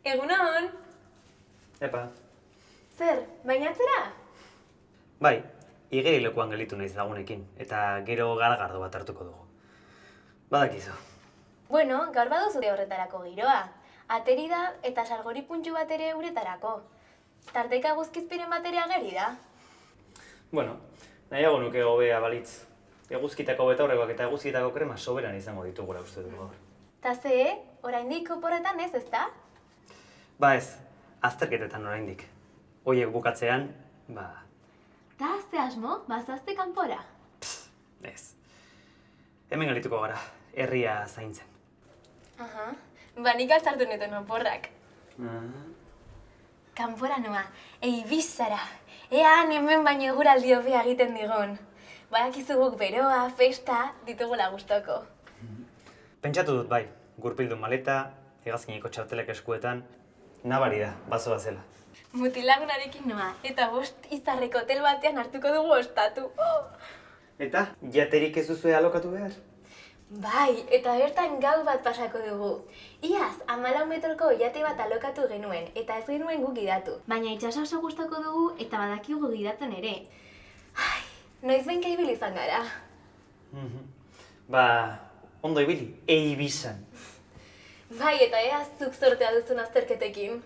Egunon! Epa, Zer, bainatzera? bai, igerilekoan gelitu naiz lagunekin, eta gero garagardo bat hartuko dugu. Badakizu. Bueno, gaur baduzu horretarako giroa. Ateri da eta salgori puntxu bat ere uretarako. Tarteka guzkizpiren bat ere ageri da. Bueno, nahiago nuke hobea balitz. Eguzkitako betaurrekoak eta eguzkitako krema soberan izango ditugula uste dugu gaur. Ta ze, oraindik oporretan ez, ezta? Ba ez, azterketetan oraindik. Hoiek bukatzean, Ta ze asmo, bazazte kanpora. ez. Hemen gelituko gara, herria zaintzen. Aha, nik altzartu neten oporrak. Kanpora noa, Eibizara. Ean hemen baino eguraldi hobea egiten digun. Badakizu guk beroa, festa, ditugula gustoko. Pentsatu dut bai, gurpildun maleta, hegazkineko txartelek eskuetan, nabari da, bazoa zela. Mutilagunarekin noa, eta 5 izarreko hotel batean hartuko dugu ostatu. Eta, jaterik ez duzue alokatu behar? Bai, eta bertan gau bat pasako dugu. Iaz, 14 metroko jate bat alokatu genuen, eta ez genuen guk gidatu. Baina itxasa oso gustoko dugu, eta badakigu gidatzen ere. Ai, noiz benka ibili izan gara. Ondo ibili, Eibizan. Bai, eta ea zuk zortea duzun azterketekin.